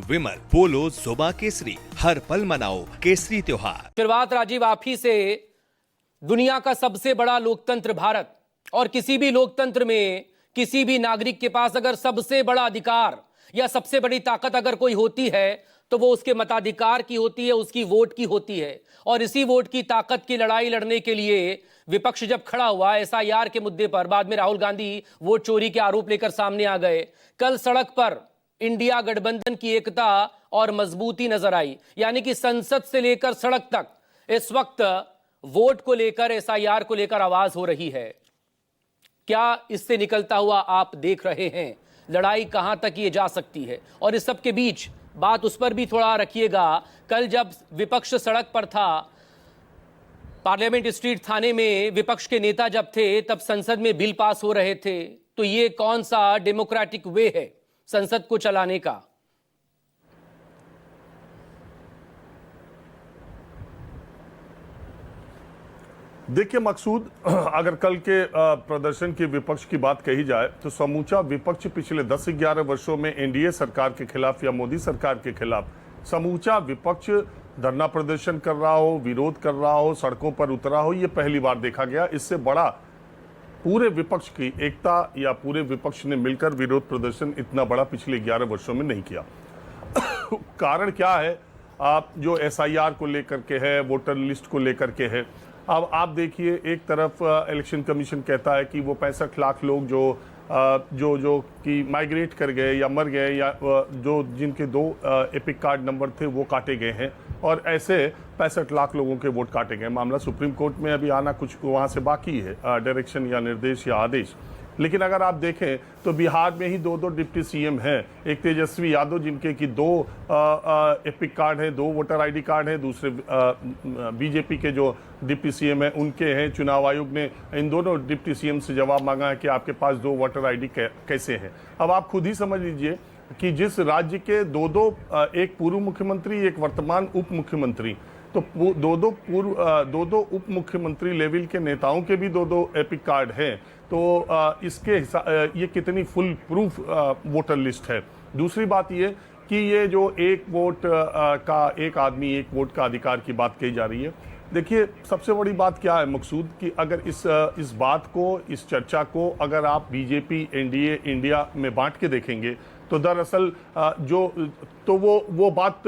विमल, पोलो, सोबा केसरी, हर पल मनाओ केसरी त्योहार। शुरुआत राजीव आप ही से। दुनिया का सबसे बड़ा लोकतंत्र भारत, और किसी भी लोकतंत्र में किसी भी नागरिक के पास अगर सबसे बड़ा अधिकार या सबसे बड़ी ताकत अगर कोई होती है तो वो उसके मताधिकार की होती है, उसकी वोट की होती है। और इसी वोट की ताकत की लड़ाई लड़ने के लिए विपक्ष जब खड़ा हुआ एसआईआर के मुद्दे पर, बाद में राहुल गांधी वोट चोरी के आरोप लेकर सामने आ गए। कल सड़क पर इंडिया गठबंधन की एकता और मजबूती नजर आई, यानी कि संसद से लेकर सड़क तक इस वक्त वोट को लेकर, एसआईआर को लेकर आवाज हो रही है। क्या इससे निकलता हुआ आप देख रहे हैं? लड़ाई कहां तक ये जा सकती है? और इस सब के बीच बात उस पर भी थोड़ा रखिएगा, कल जब विपक्ष सड़क पर था, पार्लियामेंट स्ट्रीट थाने में विपक्ष के नेता जब थे, तब संसद में बिल पास हो रहे थे, तो ये कौन सा डेमोक्रेटिक वे है संसद को चलाने का? देखिए मकसूद, अगर कल के प्रदर्शन की विपक्ष की बात कही जाए तो समूचा विपक्ष पिछले 10-11 वर्षों में एनडीए सरकार के खिलाफ या मोदी सरकार के खिलाफ समूचा विपक्ष धरना प्रदर्शन कर रहा हो, विरोध कर रहा हो, सड़कों पर उतरा हो, ये पहली बार देखा गया। इससे बड़ा पूरे विपक्ष की एकता या पूरे विपक्ष ने मिलकर विरोध प्रदर्शन इतना बड़ा पिछले 11 वर्षों में नहीं किया। कारण क्या है? आप जो एसआईआर को लेकर के है, वोटर लिस्ट को लेकर के है। अब आप देखिए, एक तरफ इलेक्शन कमीशन कहता है कि वो 65 लाख लोग जो कि माइग्रेट कर गए या मर गए या जो जिनके 2 एपिक कार्ड नंबर थे वो काटे गए हैं, और ऐसे 65 लाख लोगों के वोट काटे गए। मामला सुप्रीम कोर्ट में अभी आना कुछ वहाँ से बाकी है, डायरेक्शन या निर्देश या आदेश। लेकिन अगर आप देखें तो बिहार में ही 2 डिप्टी सीएम हैं। एक तेजस्वी यादव जिनके कि 2 एपिक कार्ड हैं, 2 वोटर आईडी कार्ड हैं, दूसरे बीजेपी के जो डिप्टी सीएम हैं उनके हैं। चुनाव आयोग ने इन दोनों डिप्टी सीएम से जवाब मांगा है कि आपके पास 2 वोटर आईडी कैसे हैं। अब आप खुद ही समझ लीजिए कि जिस राज्य के 2 एक पूर्व मुख्यमंत्री, एक वर्तमान उप मुख्यमंत्री, तो 2 उप मुख्यमंत्री लेवल के नेताओं के भी 2 एपिक कार्ड हैं, तो इसके ये कितनी फुल प्रूफ वोटर लिस्ट है। दूसरी बात ये कि ये जो एक वोट का, एक आदमी एक वोट का अधिकार की बात कही जा रही है। देखिए सबसे बड़ी बात क्या है मकसूद, कि अगर इस बात को, इस चर्चा को अगर आप बीजेपी, एनडीए, इंडिया में बांट के देखेंगे तो दरअसल वो बात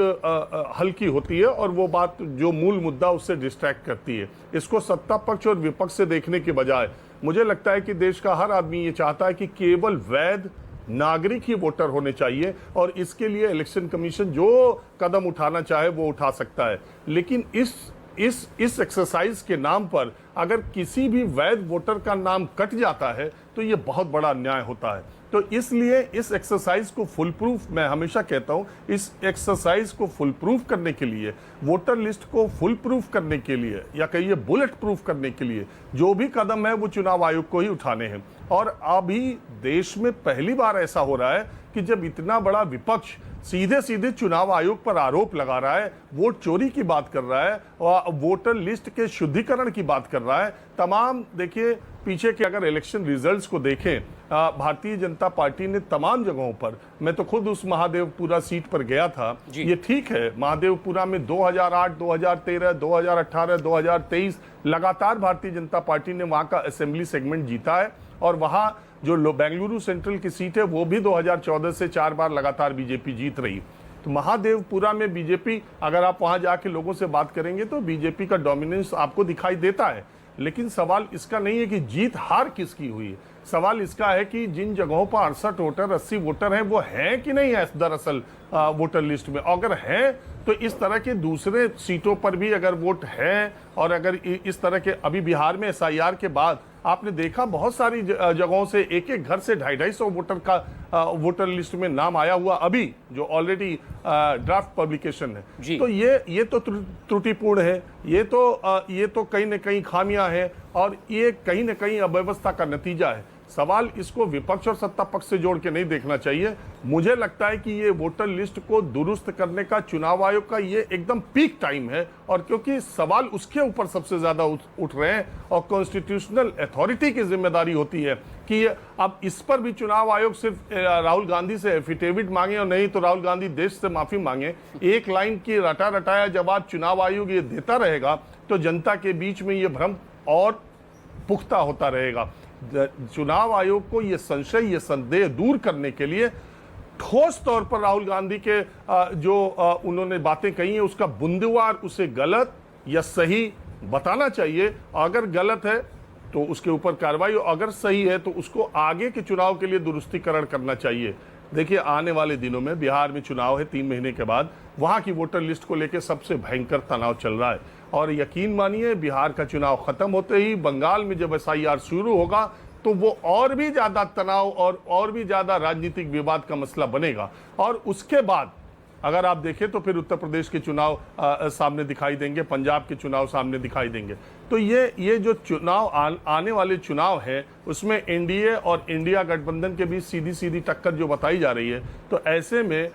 हल्की होती है, और वो बात जो मूल मुद्दा उससे डिस्ट्रैक्ट करती है। इसको सत्ता पक्ष और विपक्ष से देखने के बजाय मुझे लगता है कि देश का हर आदमी ये चाहता है कि केवल वैध नागरिक ही वोटर होने चाहिए, और इसके लिए इलेक्शन कमीशन जो कदम उठाना चाहे वो उठा सकता है। लेकिन इस एक्सरसाइज के नाम पर अगर किसी भी वैध वोटर का नाम कट जाता है तो ये बहुत बड़ा अन्याय होता है। तो इसलिए इस एक्सरसाइज को फुल प्रूफ, मैं हमेशा कहता हूं, इस एक्सरसाइज को फुल प्रूफ करने के लिए, वोटर लिस्ट को फुल प्रूफ करने के लिए, या कहिए बुलेट प्रूफ करने के लिए जो भी कदम है वो चुनाव आयोग को ही उठाने हैं। और अभी देश में पहली बार ऐसा हो रहा है कि जब इतना बड़ा विपक्ष सीधे चुनाव आयोग पर आरोप लगा रहा है, वोट चोरी की बात कर रहा है और वोटर लिस्ट के शुद्धिकरण की बात कर रहा है, तमाम देखिए पीछे के अगर इलेक्शन रिजल्ट्स को देखें, भारतीय जनता पार्टी ने तमाम जगहों पर, मैं तो खुद उस महादेवपुरा सीट पर गया था, ये ठीक है, महादेवपुरा में 2008, 2013, 2018, 2023 लगातार भारतीय जनता पार्टी ने वहां का असेंबली सेगमेंट जीता है, और वहां जो बेंगलुरु सेंट्रल की सीट है वो भी 2014 से 4 बार लगातार बीजेपी जीत रही। तो महादेवपुरा में बीजेपी, अगर आप वहां जाके लोगों से बात करेंगे तो बीजेपी का डोमिनेंस आपको दिखाई देता है। लेकिन सवाल इसका नहीं है कि जीत हार किसकी हुई है, सवाल इसका है कि जिन जगहों पर 68 वोटर, 80 वोटर हैं, वो हैं कि नहीं है दरअसल वोटर लिस्ट में। अगर हैं तो इस तरह के दूसरे सीटों पर भी अगर वोट है, और अगर इस तरह के, अभी बिहार में एसआईआर के बाद आपने देखा बहुत सारी जगहों से एक घर से 250 वोटर का वोटर लिस्ट में नाम आया हुआ, अभी जो ऑलरेडी ड्राफ्ट पब्लिकेशन है। तो ये तो त्रुटिपूर्ण है, ये तो कहीं न कहीं खामियां हैं, और ये कहीं न कहीं अव्यवस्था का नतीजा है। सवाल इसको विपक्ष और सत्ता पक्ष से जोड़ के नहीं देखना चाहिए। मुझे लगता है कि ये वोटर लिस्ट को दुरुस्त करने का चुनाव आयोग का ये एकदम पीक टाइम है, और क्योंकि सवाल उसके ऊपर सबसे ज्यादा उठ रहे हैं और कॉन्स्टिट्यूशनल अथॉरिटी की जिम्मेदारी होती है कि अब इस पर भी चुनाव आयोग सिर्फ राहुल गांधी से एफिडेविट मांगे और नहीं तो राहुल गांधी देश से माफी मांगे, एक लाइन की रटा रटाया जवाब चुनाव आयोग ये देता रहेगा तो जनता के बीच में ये भ्रम और पुख्ता होता रहेगा। चुनाव आयोग को ये संशय, ये संदेह दूर करने के लिए ठोस तौर पर राहुल गांधी के जो उन्होंने बातें कही हैं उसका बुंदेवार उसे गलत या सही बताना चाहिए। अगर गलत है तो उसके ऊपर कार्रवाई, अगर सही है तो उसको आगे के चुनाव के लिए दुरुस्तीकरण करना चाहिए। देखिए, आने वाले दिनों में बिहार में चुनाव है 3 महीने के बाद, वहां की वोटर लिस्ट को लेकर सबसे भयंकर तनाव चल रहा है। और यकीन मानिए, बिहार का चुनाव खत्म होते ही बंगाल में जब SIR शुरू होगा तो वो और भी ज्यादा तनाव और भी ज्यादा राजनीतिक विवाद का मसला बनेगा। और उसके बाद अगर आप देखें तो फिर उत्तर प्रदेश के चुनाव सामने दिखाई देंगे, पंजाब के चुनाव सामने दिखाई देंगे। तो ये जो चुनाव आने वाले चुनाव है उसमें एनडीए और इंडिया गठबंधन के बीच सीधी सीधी टक्कर जो बताई जा रही है, तो ऐसे में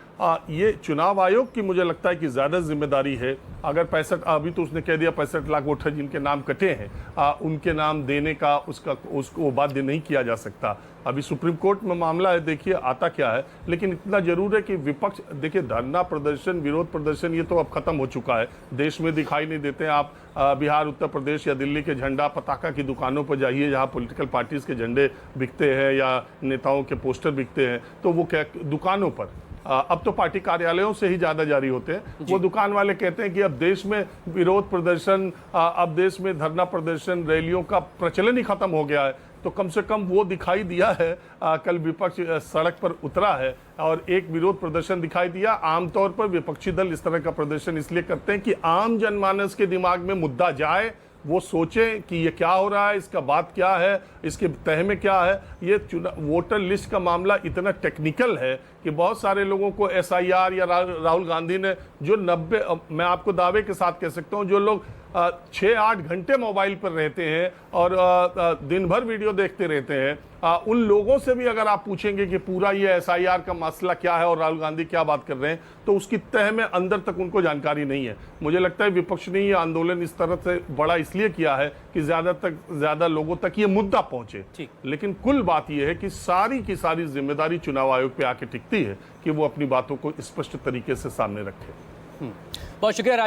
ये चुनाव आयोग की मुझे लगता है कि ज्यादा जिम्मेदारी है। अगर 65, अभी तो उसने कह दिया 65 लाख वोटर जिनके नाम कटे हैं उनके नाम देने का उसको बाध्य नहीं किया जा सकता। अभी सुप्रीम कोर्ट में मामला है, देखिए आता क्या है। लेकिन इतना जरूर है कि विपक्ष, देखिए धरना प्रदर्शन, विरोध प्रदर्शन ये तो अब खत्म हो चुका है, देश में दिखाई नहीं देते। आप बिहार, उत्तर प्रदेश या दिल्ली के झंडा पताका की दुकानों पर जाइए जहां पॉलिटिकल पार्टीज के झंडे बिकते हैं या नेताओं के पोस्टर बिकते हैं, तो वो क्या दुकानों पर, अब तो पार्टी कार्यालयों से ही ज्यादा जारी होते हैं। वो दुकान वाले कहते हैं कि अब देश में विरोध प्रदर्शन, अब देश में धरना प्रदर्शन, रैलियों का प्रचलन ही खत्म हो गया है। तो कम से कम वो दिखाई दिया है, कल विपक्ष सड़क पर उतरा है और एक विरोध प्रदर्शन दिखाई दिया। आमतौर पर विपक्षी दल इस तरह का प्रदर्शन इसलिए करते हैं कि आम जनमानस के दिमाग में मुद्दा जाए, वो सोचें कि ये क्या हो रहा है, इसका बात क्या है, इसके तह में क्या है। ये वोटर लिस्ट का मामला इतना टेक्निकल है कि बहुत सारे लोगों को SIR या राहुल गांधी ने जो 90, मैं आपको दावे के साथ कह सकता हूं, जो लोग 6-8 घंटे मोबाइल पर रहते हैं और दिन भर वीडियो देखते रहते हैं, उन लोगों से भी अगर आप पूछेंगे कि पूरा ये SIR का मसला क्या है और राहुल गांधी क्या बात कर रहे हैं, तो उसकी तह में अंदर तक उनको जानकारी नहीं है। मुझे लगता है विपक्ष ने ये आंदोलन इस तरह से बड़ा इसलिए किया है कि ज्यादा लोगों तक ये मुद्दा पहुंचे। लेकिन कुल बात यह है कि सारी की सारी जिम्मेदारी चुनाव आयोग पे आके टिकती है कि वो अपनी बातों को स्पष्ट तरीके से सामने रखे। बहुत शुक्रिया।